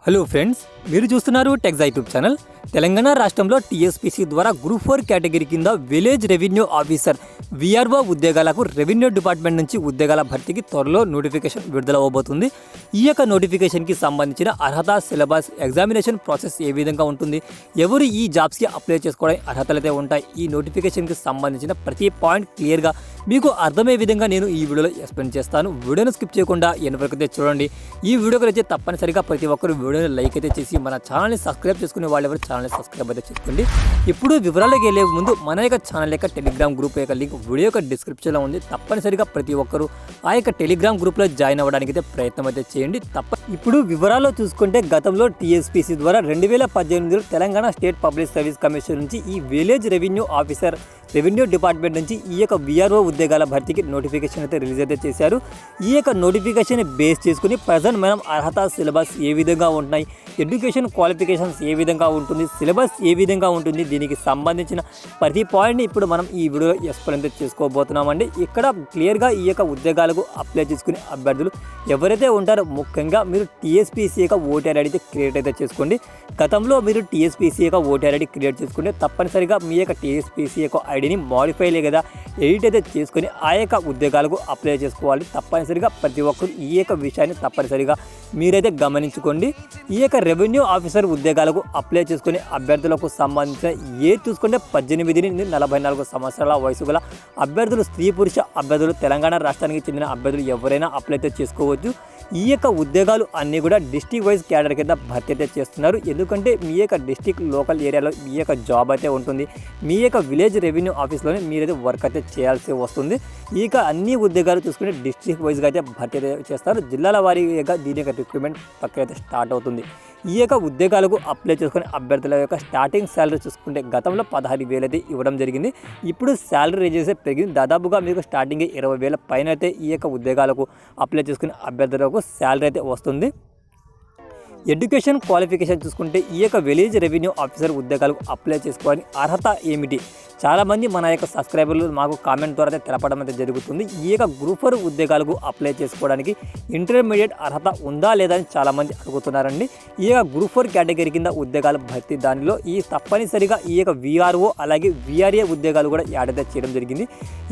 Hello friends, మీరు చూస్తున్నారు tax YouTube channel. Telangana రాష్ట్రంలో టీఎస్పీసీ ద్వారా గ్రూప్ 4 కేటగిరీ కింద విలేజ్ రెవెన్యూ ఆఫీసర్ విఆర్ఓ ఉద్యోగాలకు రెవెన్యూ డిపార్ట్మెంట్ నుంచి ఉద్యోగాల భర్తీకి త్వరలో నోటిఫికేషన్ విడుదల అవబోతుంది. ఈ యొక్క నోటిఫికేషన్కి సంబంధించిన అర్హత, సిలబస్, ఎగ్జామినేషన్ ప్రాసెస్ ఏ విధంగా ఉంటుంది, ఎవరు ఈ జాబ్స్కి అప్లై చేసుకోవడానికి అర్హతలు అయితే ఉంటాయి, ఈ నోటిఫికేషన్కి సంబంధించిన ప్రతి పాయింట్ క్లియర్గా మీకు అర్థమయ్యే విధంగా నేను ఈ వీడియోలో ఎక్స్ప్లెయిన్ చేస్తాను. వీడియోను స్కిప్ చేయకుండా ఎన్ని వరకు అయితే చూడండి. ఈ వీడియోకి అయితే తప్పనిసరిగా ప్రతి ఒక్కరు వీడియోని లైక్ అయితే చేసి మన ఛానల్ని సబ్స్క్రైబ్ చేసుకునే వాళ్ళు ఎవరు ఛానల్ని సబ్స్క్రైబ్ అయితే చేసుకోండి. ఇప్పుడు వివరాలకు వెళ్ళే ముందు మన యొక్క ఛానల్ యొక్క టెలిగ్రామ్ గ్రూప్ యొక్క లింక్ వీడియో యొక్క డిస్క్రిప్షన్లో ఉంది. తప్పనిసరిగా ప్రతి ఒక్కరు ఆ యొక్క టెలిగ్రామ్ గ్రూప్లో జాయిన్ అవ్వడానికి అయితే ప్రయత్నం అయితే చేయండి. ఇప్పుడు వివరాల్లో చూసుకుంటే గతంలో టీఎస్పీసీ ద్వారా 2018లో Telangana state public service commission నుంచి ఈ village revenue officer revenue department నుంచి ఈ యొక్క విఆర్ఓ ఉద్యోగాల భర్తీకి నోటిఫికేషన్ అయితే రిలీజ్ అయితే చేశారు. ఈ యొక్క నోటిఫికేషన్ బేస్ చేసుకుని ప్రజెంట్ మనం అర్హత, సిలబస్ ఏ విధంగా ఉంటున్నాయి, ఎడ్యుకేషన్ క్వాలిఫికేషన్స్ ఏ విధంగా ఉంటుంది, సిలబస్ ఏ విధంగా ఉంటుంది, దీనికి సంబంధించిన ప్రతి పాయింట్ని ఇప్పుడు మనం ఈ వీడియోలో ఎక్స్ప్లెయిన్ చేసుకోబోతున్నామండి. ఇక్కడ క్లియర్గా ఈ యొక్క ఉద్యోగాలకు అప్లై చేసుకునే అభ్యర్థులు ఎవరైతే ఉంటారో ముఖ్యంగా మీరు టీఎస్పీసీ యొక్క ఓటర్ ఐడి క్రియేట్ అయితే చేసుకోండి. గతంలో మీరు టీఎస్పీసీ యొక్క ఓటర్ ఐడి క్రియేట్ చేసుకుంటే తప్పనిసరిగా మీ యొక్క టీఎస్పీసీ యొక్క ఐడిని మాడిఫై లేదా ఎడిట్ అయితే చేసుకొని ఆ యొక్క ఉద్యోగాలకు అప్లై చేసుకోవాలి. తప్పనిసరిగా ప్రతి ఒక్కరు ఈ యొక్క విషయాన్ని తప్పనిసరిగా మీరైతే గమనించుకోండి. ఈ యొక్క రెవెన్యూ ఆఫీసర్ ఉద్యోగాలకు అప్లై చేసుకునే అభ్యర్థులకు సంబంధించిన చూసుకుంటే 18 నుండి 44 సంవత్సరాల వయసు గల అభ్యర్థులు, స్త్రీ పురుష అభ్యర్థులు, తెలంగాణ రాష్ట్రానికి చెందిన అభ్యర్థులు ఎవరైనా అప్లై అయితే చేసుకోవచ్చు. ఈ యొక్క ఉద్యోగాలు అన్నీ కూడా డిస్ట్రిక్ట్ వైజ్ క్యాడర్ కింద భర్తీ అయితే చేస్తున్నారు. ఎందుకంటే మీ యొక్క డిస్ట్రిక్ట్ లోకల్ ఏరియాలో మీ యొక్క జాబ్ అయితే ఉంటుంది. మీ యొక్క విలేజ్ రెవెన్యూ ఆఫీస్లోనే మీరైతే వర్క్ అయితే చేయాల్సి వస్తుంది. ఈ యొక్క అన్ని ఉద్యోగాలు చూసుకుంటే డిస్ట్రిక్ట్ వైజ్గా అయితే భర్తీ అయితే చేస్తారు. జిల్లాల వారీగా దీని యొక్క రిక్రూట్మెంట్ పక్కన అయితే స్టార్ట్ అవుతుంది. ఈ యొక్క ఉద్యోగాలకు అప్లై చేసుకునే అభ్యర్థుల యొక్క స్టార్టింగ్ శాలరీ చూసుకుంటే గతంలో 16,000 అయితే ఇవ్వడం జరిగింది. ఇప్పుడు శాలరీ రేంజ్ అయితే పెరిగింది. దాదాపుగా మీకు స్టార్టింగ్ 20,000 పైన అయితే ఈ యొక్క ఉద్యోగాలకు అప్లై చేసుకునే అభ్యర్థులకు శాలరీ అయితే వస్తుంది. ఎడ్యుకేషన్ క్వాలిఫికేషన్ చూసుకుంటే ఈ యొక్క విలేజ్ రెవెన్యూ ఆఫీసర్ ఉద్యోగాలకు అప్లై చేసుకోవాలని అర్హత ఏమిటి, చాలామంది మన యొక్క సబ్స్క్రైబర్లు మాకు కామెంట్ ద్వారా తెలపడం అయితే జరుగుతుంది. ఈ యొక్క గ్రూప్ 4 ఉద్యోగాలకు అప్లై చేసుకోవడానికి ఇంటర్మీడియట్ అర్హత ఉందా లేదా అని చాలామంది అడుగుతున్నారండి. ఈ యొక్క గ్రూప్ 4 కేటగిరీ కింద ఉద్యోగాల భర్తీ దానిలో తప్పనిసరిగా ఈ యొక్క విఆర్ఓ అలాగే విఆర్ఏ ఉద్యోగాలు కూడా యాడ్ అయితే చేయడం జరిగింది.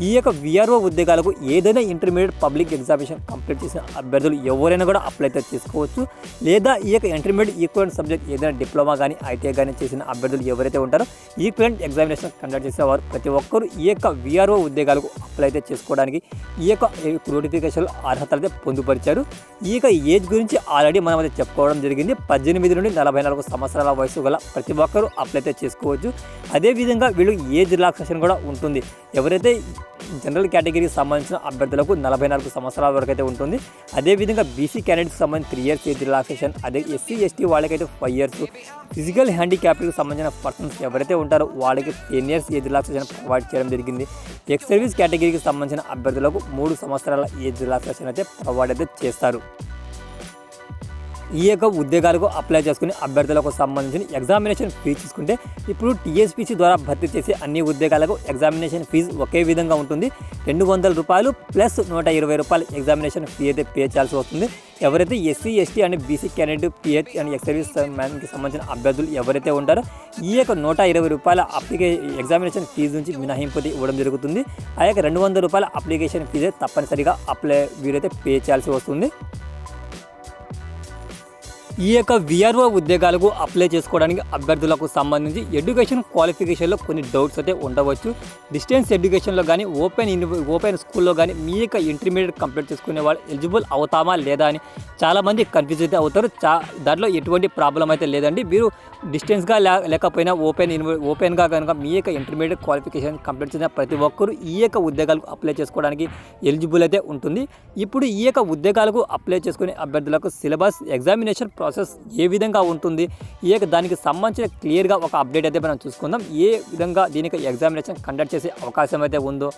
ఈ యొక్క విఆర్ఓ ఉద్యోగాలకు ఏదైనా ఇంటర్మీడియట్ పబ్లిక్ ఎగ్జామినేషన్ కంప్లీట్ చేసిన అభ్యర్థులు ఎవరైనా కూడా అప్లై అయితే చేసుకోవచ్చు. లేదా ఈ యొక్క ఇంటర్మీడియట్ ఈక్వలెంట్ సబ్జెక్ట్ ఏదైనా డిప్లొమా కానీ ఐటీఐ కానీ చేసిన అభ్యర్థులు ఎవరైతే ఉంటారో ఈక్వలెంట్ ఎగ్జామినేషన్ కండక్ట్ చేసేవారు ప్రతి ఒక్కరు ఈ యొక్క విఆర్ఓ ఉద్యోగాలకు అప్లై అయితే చేసుకోవడానికి ఈ యొక్క నోటిఫికేషన్లో అర్హతలు అయితే పొందుపరిచారు. ఈ యొక్క ఏజ్ గురించి ఆల్రెడీ మనం అయితే చెప్పుకోవడం జరిగింది. 18 నుండి 44 సంవత్సరాల వయసు గల ప్రతి ఒక్కరు అప్లై అయితే చేసుకోవచ్చు. అదేవిధంగా వీళ్ళు ఏజ్ రిలాక్సేషన్ కూడా ఉంటుంది. ఎవరైతే జనరల్ కేటగిరీకి సంబంధించిన అభ్యర్థులకు 44 సంవత్సరాల వరకు అయితే ఉంటుంది. అదేవిధంగా బీసీ క్యాండిడేట్కి సంబంధించిన 3 years ఏజ్ రిలాక్సేషన్, అదే ఎస్సీ ఎస్టీ వాళ్ళకైతే 5 years, ఫిజికల్ హ్యాండిక్యాప్కి సంబంధించిన పర్సన్స్ ఎవరైతే ఉంటారో వాళ్ళకి 10 years ఏజ్ రిలాక్సేషన్ ప్రొవైడ్ చేయడం జరిగింది. ఎక్స్ సర్వీస్ కేటగిరీకి సంబంధించిన అభ్యర్థులకు 3 సంవత్సరాల ఏజ్ రిలాక్సేషన్ అయితే ప్రొవైడ్ అయితే చేస్తారు. ఈ యొక్క ఉద్యోగాలకు అప్లై చేసుకునే అభ్యర్థులకు సంబంధించిన ఎగ్జామినేషన్ ఫీజు చూసుకుంటే ఇప్పుడు టీఎస్పీసీ ద్వారా భర్తీ చేసే అన్ని ఉద్యోగాలకు ఎగ్జామినేషన్ ఫీజు ఒకే విధంగా ఉంటుంది. ₹200 ప్లస్ ₹120 ఎగ్జామినేషన్ ఫీ అయితే పే చేయాల్సి వస్తుంది. ఎవరైతే SC ST and BC candidate, PH and ex service మ్యాన్కి సంబంధించిన అభ్యర్థులు ఎవరైతే ఉంటారో ఈ యొక్క ₹120 ఎగ్జామినేషన్ ఫీజు నుంచి మినహాయింపు ఇవ్వడం జరుగుతుంది. ఆ యొక్క ₹200 అప్లికేషన్ ఫీజు తప్పనిసరిగా వీరైతే పే చేయాల్సి వస్తుంది. ఈ యొక్క విఆర్ఓ ఉద్యోగాలకు అప్లై చేసుకోవడానికి అభ్యర్థులకు సంబంధించి ఎడ్యుకేషన్ క్వాలిఫికేషన్లో కొన్ని డౌట్స్ అయితే ఉండవచ్చు. డిస్టెన్స్ ఎడ్యుకేషన్లో కానీ ఓపెన్ స్కూల్లో కానీ మీ యొక్క ఇంటర్మీడియట్ కంప్లీట్ చేసుకునే వాళ్ళు ఎలిజిబుల్ అవుతామా లేదా అని చాలామంది కన్ఫ్యూజ్ అయితే అవుతారు. దాంట్లో ఎటువంటి ప్రాబ్లం అయితే లేదండి. మీరు డిస్టెన్స్గా లేకపోయినా ఓపెన్గా కనుక మీ యొక్క ఇంటర్మీడియట్ క్వాలిఫికేషన్ కంప్లీట్ చేసిన ప్రతి ఒక్కరు ఈ యొక్క ఉద్యోగాలకు అప్లై చేసుకోవడానికి ఎలిజిబుల్ అయితే ఉంటుంది. ఇప్పుడు ఈ యొక్క ఉద్యోగాలకు అప్లై చేసుకునే అభ్యర్థులకు సిలబస్, ఎగ్జామినేషన్ ప్రాసెస్ ఏ విధంగా ఉంటుంది, ఈ యొక్క దానికి సంబంధించిన క్లియర్గా ఒక అప్డేట్ అయితే మనం చూసుకుందాం. ఏ విధంగా దీనికి ఎగ్జామినేషన్ కండక్ట్ చేసే అవకాశం అయితే ఉందో.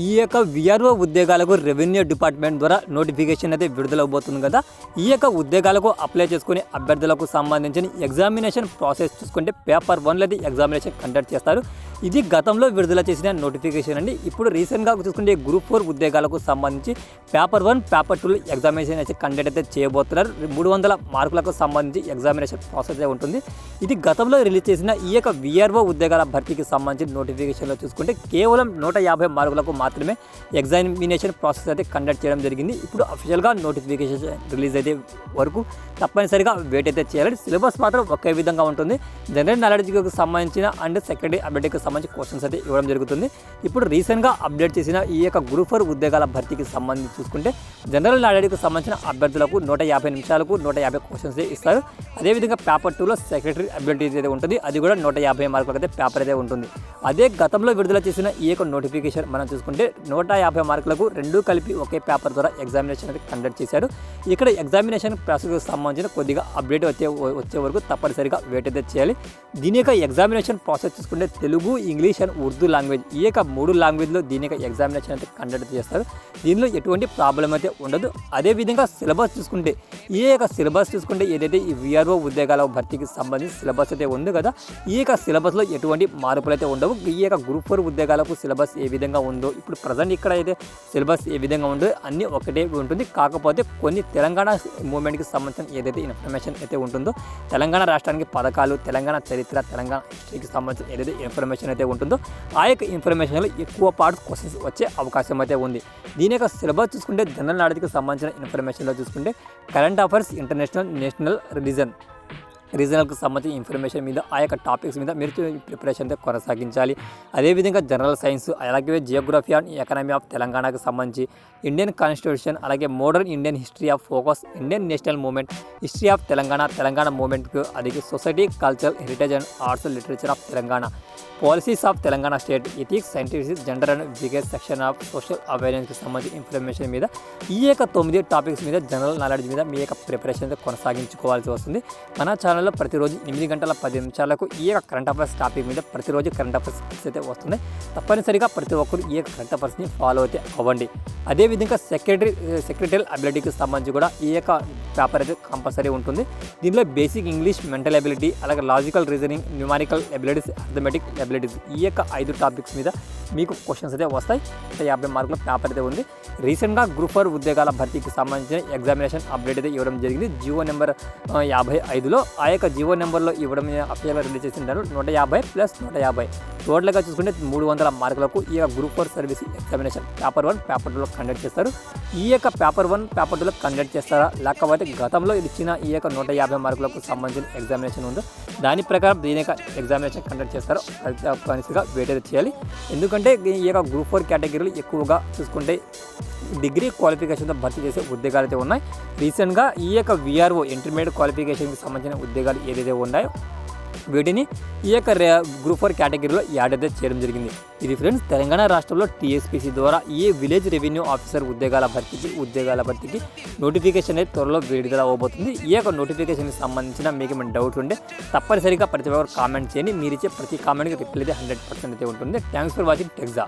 ఈ యొక్క విఆర్ఓ ఉద్యోగాలకు రెవెన్యూ డిపార్ట్మెంట్ ద్వారా నోటిఫికేషన్ అయితే విడుదలవబోతుంది కదా. ఈ యొక్క ఉద్యోగాలకు అప్లై చేసుకునే అభ్యర్థులకు సంబంధించిన ఎగ్జామినేషన్ ప్రాసెస్ చూసుకుంటే పేపర్ 1లో అయితే ఎగ్జామినేషన్ కండక్ట్ చేస్తారు. ఇది గతంలో విడుదల చేసిన నోటిఫికేషన్ అండి. ఇప్పుడు రీసెంట్గా చూసుకుంటే గ్రూప్ 4 ఉద్యోగాలకు సంబంధించి పేపర్ 1, పేపర్ 2 ఎగ్జామినేషన్ అయితే కండక్ట్ అయితే చేయబోతున్నారు. 300 మార్కులకు సంబంధించి ఎగ్జామినేషన్ ప్రాసెస్ అయితే ఉంటుంది. ఇది గతంలో రిలీజ్ చేసిన ఈ యొక్క విఆర్ఓ ఉద్యోగాల భర్తీకి సంబంధించిన నోటిఫికేషన్లో చూసుకుంటే కేవలం 150 మార్కులకు మాత్రమే ఎగ్జామినేషన్ ప్రాసెస్ అయితే కండక్ట్ చేయడం జరిగింది. ఇప్పుడు అఫీషియల్గా నోటిఫికేషన్ రిలీజ్ అయితే వరకు తప్పనిసరిగా వెయిట్ అయితే చేయాలి. సిలబస్ మాత్రం ఒకే విధంగా ఉంటుంది. జనరల్ నాలెడ్జ్కి సంబంధించిన అండ్ సెకండరీ అప్డేట్కి సంబంధించి క్వశ్చన్స్ అయితే ఇవ్వడం జరుగుతుంది. ఇప్పుడు రీసెంట్గా అప్డేట్ చేసిన ఈ యొక్క గ్రూప్ 4 ఉద్యోగాల భర్తీకి సంబంధించి చూసుకుంటే జనరల్ నాలెడ్జ్కి సంబంధించిన అభ్యర్థులకు 150 నిమిషాలకు 150 క్వశ్చన్స్ ఇస్తారు. అదేవిధంగా పేపర్ 2లో సెక్రటరీ అబిలిటీ అయితే ఉంటుంది. అది కూడా 150 మార్కులకు అయితే పేపర్ అయితే ఉంటుంది. అదే గతంలో విడుదల చేసిన ఈ యొక్క నోటిఫికేషన్ మనం చూసుకుంటే 150 మార్కులకు రెండు కలిపి ఒకే పేపర్ ద్వారా ఎగ్జామినేషన్ అయితే కండక్ట్ చేశారు. ఇక్కడ ఎగ్జామినేషన్ ప్రాసెస్కి సంబంధించిన కొద్దిగా అప్డేట్ వచ్చే వరకు తప్పనిసరిగా వెయిట్ అయితే చేయాలి. దీని యొక్క ఎగ్జామినేషన్ ప్రాసెస్ చూసుకుంటే Telugu, English and Urdu language ఈ యొక్క 3 లాంగ్వేజ్లో దీని యొక్క ఎగ్జామినేషన్ అయితే కండక్ట్ చేస్తారు. దీనిలో ఎటువంటి ప్రాబ్లం అయితే ఉండదు. అదేవిధంగా సిలబస్ చూసుకుంటే ఈ యొక్క సిలబస్ చూసుకుంటే ఏదైతే ఈ విఆర్ఓ ఉద్యోగాల భర్తీకి సంబంధించి సిలబస్ అయితే ఉంది కదా, ఈ యొక్క సిలబస్లో ఎటువంటి మార్పులు అయితే ఉండవు. ఈ యొక్క గ్రూప్ 4 ఉద్యోగాలకు సిలబస్ ఏ విధంగా ఉందో ఇప్పుడు ప్రజెంట్ ఇక్కడ అయితే సిలబస్ ఏ విధంగా ఉందో అన్నీ ఒకటే ఉంటుంది. కాకపోతే కొన్ని తెలంగాణ మూవ్మెంట్కి సంబంధించిన ఏదైతే ఇన్ఫర్మేషన్ అయితే ఉంటుందో, తెలంగాణ రాష్ట్రానికి పథకాలు, తెలంగాణ చరిత్ర, తెలంగాణ హిస్టరీకి సంబంధించిన ఏదైతే ఇన్ఫర్మేషన్ అయితే ఉంటుందో ఆ యొక్క ఇన్ఫర్మేషన్లో ఎక్కువ పార్ట్స్ క్వశ్చన్స్ వచ్చే అవకాశం అయితే ఉంది. దీని యొక్క సిలబస్ చూసుకుంటే జనరల్ నాలెడ్జ్కి సంబంధించిన ఇన్ఫర్మేషన్లో చూసుకుంటే కరెంట్ అఫైర్స్, ఇంటర్నేషనల్, నేషనల్, రీజనల్కి సంబంధించిన ఇన్ఫర్మేషన్ మీద ఆ యొక్క టాపిక్స్ మీద మీరు ప్రిపరేషన్ అయితే కొనసాగించాలి. అదేవిధంగా జనరల్ సైన్స్, అలాగే జియోగ్రఫీ అండ్ ఎకనామీ ఆఫ్ తెలంగాణకు సంబంధించి, ఇండియన్ కాన్స్టిట్యూషన్, అలాగే modern Indian history of focus, Indian national movement, history of Telangana, Telangana మూవ్మెంట్కు, అలాగే society, culture, heritage and arts literature of Telangana, policies of Telangana state, ethics, scientific, gender and విగేజ్ section of social అవేర్నెస్కి సంబంధించిన information మీద ఈ యొక్క 9 టాపిక్స్ మీద జనరల్ నాలెడ్జ్ మీద మీ యొక్క ప్రిపరేషన్ అయితే కొనసాగించుకోవాల్సి వస్తుంది. మన ఛానల్లో ప్రతిరోజు 8 గంటల 10 నిమిషాలకు ఈ యొక్క కరెంట్ అఫైర్స్ టాపిక్ మీద ప్రతిరోజు కరెంట్ అఫైర్స్ అయితే వస్తుంది. తప్పనిసరిగా ప్రతి ఒక్కరు ఈ యొక్క కరెంట్ అఫైర్స్ని ఫాలో అయితే అవ్వండి. అదేవిధంగా సెక్రటరీ అబిలిటీకి సంబంధించి కూడా ఈ యొక్క పేపర్ అయితే కంపల్సరీ ఉంటుంది. దీనిలో బేసిక్ ఇంగ్లీష్, మెంటల్ అబిలిటీ, అలాగే logical reasoning, న్యూమారికల్ abilities, arithmetic abilities ఈ యొక్క 5 టాపిక్స్ మీద మీకు క్వశ్చన్స్ అయితే వస్తాయి. 50 మార్కుల పేపర్ అయితే ఉంది. రీసెంట్గా గ్రూప్ 4 ఉద్యోగాల భర్తీకి సంబంధించిన ఎగ్జామినేషన్ అప్డేట్ అయితే ఇవ్వడం జరిగింది. జియో నెంబర్ 55లో ఆ యొక్క జియో నెంబర్లో ఇవ్వడం అఫీషియల్గా రిలీజ్ చేసింటారు. 150 + 150 టోటల్గా చూసుకుంటే 300 మార్కులకు ఈ యొక్క group 4 service examination paper 1, paper 2లో కండక్ట్ చేస్తారు. ఈ యొక్క పేపర్ 1, పేపర్ 2లో కండక్ట్ చేస్తారా, లేకపోతే గతంలో ఇచ్చిన ఈ యొక్క 150 మార్కులకు సంబంధించిన ఎగ్జామినేషన్ ఉందో దాని ప్రకారం దీని యొక్క ఎగ్జామినేషన్ కండక్ట్ చేస్తారో కనీసంగా వెయిట్ అయితే చేయాలి. ఎందుకంటే ఈ యొక్క గ్రూప్ 4 కేటగిరీలు ఎక్కువగా చూసుకుంటే డిగ్రీ క్వాలిఫికేషన్తో భర్తీ చేసే ఉద్యోగాలు అయితే ఉన్నాయి. రీసెంట్గా ఈ యొక్క విఆర్ఓ ఇంటర్మీడియట్ క్వాలిఫికేషన్కి సంబంధించిన ఉద్యోగాలు ఏదైతే ఉన్నాయో వీటిని ఈ యొక్క గ్రూప్ 4 కేటగిరీలో యాడ్ అయితే చేయడం జరిగింది. ఇది ఫ్రెండ్స్ తెలంగాణ రాష్ట్రంలో టీఎస్పీసీ ద్వారా ఈ విలేజ్ రెవెన్యూ ఆఫీసర్ ఉద్యోగాల భర్తీకి నోటిఫికేషన్ అయితే త్వరలో విడుదల అవబోతుంది. ఈ యొక్క నోటిఫికేషన్కి సంబంధించిన మీకు ఏమైనా డౌట్స్ ఉంటే తప్పనిసరిగా ప్రతి ఒక్కరు కామెంట్ చేయండి. మీరు ఇచ్చే ప్రతి కామెంట్కి రిప్లై అయితే 100% అయితే ఉంటుంది. Thanks for watching టెక్జా.